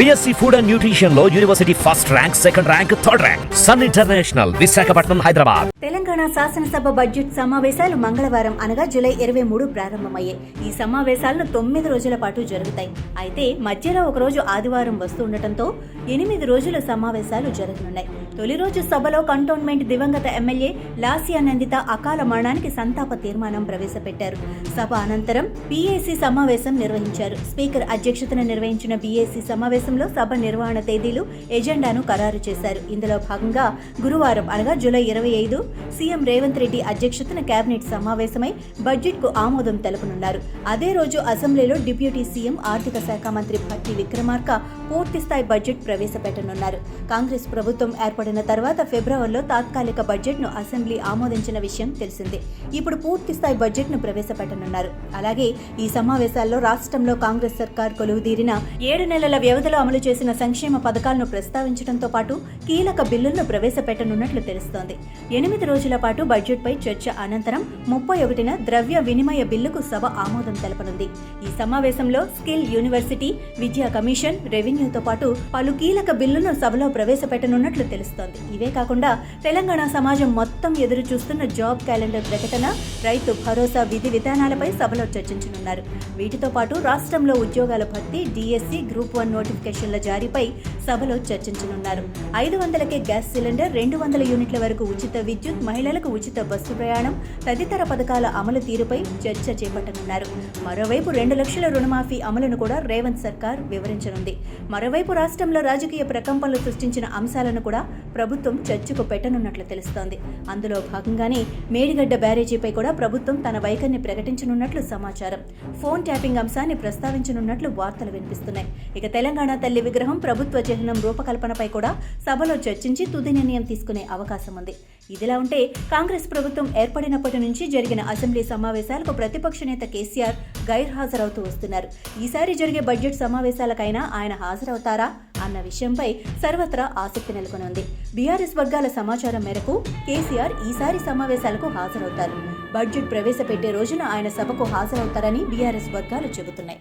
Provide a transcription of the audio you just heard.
BSc Food and Nutrition లో university first rank, second rank, third rank. Sun International, Visakhapatnam, Hyderabad. Telangana శాసనసభ budget సమావేశాలు మంగళవారం అనగా జూలై 23 ప్రారంభమయ్యాయి. ఈ సమావేశాలను 9 రోజుల పాటు జరుగుతాయి. అయితే మధ్యలో ఒక రోజు ఆదివారం వస్తుండటంతో 8 రోజుల సమావేశాలు జరగనున్నాయి. తొలి రోజు సభలో కంటోన్మెంట్ దివంగత ఎమ్మెల్యే లాసియా నందిత అకాల మరణానికి సంతాప తీర్మానం ప్రవేశపెట్టారు. సభ అనంతరం బీఏసీ సమావేశం నిర్వహించారు. స్పీకర్ అధ్యక్షతన నిర్వహించిన బీఏసీ సమావేశంలో సభ నిర్వహణ తేదీలు, ఎజెండాను ఖరారు చేశారు. ఇందులో భాగంగా గురువారం అనగా జూలై 25 సీఎం రేవంత్ రెడ్డి అధ్యక్షతన కేబినెట్ సమావేశమై బడ్జెట్ కు ఆమోదం తెలుపనున్నారు. అదే రోజు అసెంబ్లీలో డిప్యూటీ సీఎం ఆర్థిక శాఖ మంత్రి భట్టి విక్రమార్క పూర్తిస్థాయి బడ్జెట్ ప్రవేశపెట్టనున్నారు. కాంగ్రెస్ ప్రభుత్వం ఏర్పడిన తర్వాత ఫిబ్రవరిలో తాత్కాలిక బడ్జెట్ ను అసెంబ్లీ ఆమోదించిన విషయం తెలిసిందే. ఇప్పుడు పూర్తిస్థాయి బడ్జెట్ ను ప్రవేశపెట్టనున్నారు. అలాగే ఈ సమావేశాల్లో రాష్ట్రంలో కాంగ్రెస్ సర్కార్ కొలువుదీరిన 7 నెలల వ్యవధిలో అమలు చేసిన సంక్షేమ పథకాలను ప్రస్తావించడంతో పాటు కీలక బిల్లులను ప్రవేశపెట్టనున్నట్లు తెలుస్తోంది. 8 రోజుల పాటు బడ్జెట్ పై చర్చ అనంతరం 31న ద్రవ్య వినిమయ బిల్లుకు సభ ఆమోదం తెలపనుంది. ఈ సమావేశంలో స్కిల్ యూనివర్సిటీ, విద్యా కమిషన్, రెవెన్యూతో పాటు పలు కీలక బిల్లును సభలో ప్రవేశపెట్టనున్నట్లు తెలుస్తోంది. ఇవే కాకుండా తెలంగాణ సమాజం మొత్తం ఎదురు చూస్తున్న జాబ్ క్యాలెండర్ ప్రకటన, రైతు భరోసా విధి విధానాలపై సభలో చర్చించనున్నారు. వీటితో పాటు రాష్ట్రంలో ఉద్యోగాల భర్తీ, డిఎస్సి, గ్రూప్ 1 నోటిఫికేషన్ల జారీపై సభలో చర్చించనున్నారు. 500కే గ్యాస్ సిలిండర్, 200 యూనిట్ల వరకు ఉచిత విద్యుత్, మహిళలకు ఉచిత బస్సు ప్రయాణం తదితర పథకాల అమలు తీరుపై చర్చ చేపట్టనున్నారు. మరోవైపు 2 లక్షల రుణమాఫీ అమలును కూడా రేవంత్ సర్కార్ వివరించనుంది. మరోవైపు రాష్ట్రంలో రాజకీయ ప్రకంపనలు సృష్టించిన అంశాలను కూడా ప్రభుత్వం చర్చకు పెట్టనున్నట్లు తెలుస్తోంది. అందులో భాగంగానే మేడిగడ్డ బ్యారేజీపై కూడా ప్రభుత్వం తన వైఖరిని ప్రకటించనున్నట్లు సమాచారం. ఫోన్ ట్యాపింగ్ అంశాన్ని ప్రస్తావించనున్నట్లు వార్తలు వినిపిస్తున్నాయి. ఇక తెలంగాణ తల్లి విగ్రహం ప్రభుత్వ చిహ్నం రూపకల్పనపై కూడా సభలో చర్చించి తుది నిర్ణయం తీసుకునే అవకాశం ఉంది. ఇదిలా ఉంటే కాంగ్రెస్ ప్రభుత్వం ఏర్పడినప్పటి నుంచి జరిగిన అసెంబ్లీ సమావేశాలకు ప్రతిపక్ష నేత కేసీఆర్ గైర్హాజరవుతూ వస్తున్నారు. ఈసారి జరిగే బడ్జెట్ సమావేశాలకైనా ఆయన హాజరవుతారా అన్న విషయంపై సర్వత్రా ఆసక్తి నెలకొని ఉంది. బీఆర్ఎస్ వర్గాల సమాచారం మేరకు కేసీఆర్ ఈసారి సమావేశాలకు హాజరవుతారు. బడ్జెట్ ప్రవేశపెట్టే రోజున ఆయన సభకు హాజరవుతారని బీఆర్ఎస్ వర్గాలు చెబుతున్నాయి.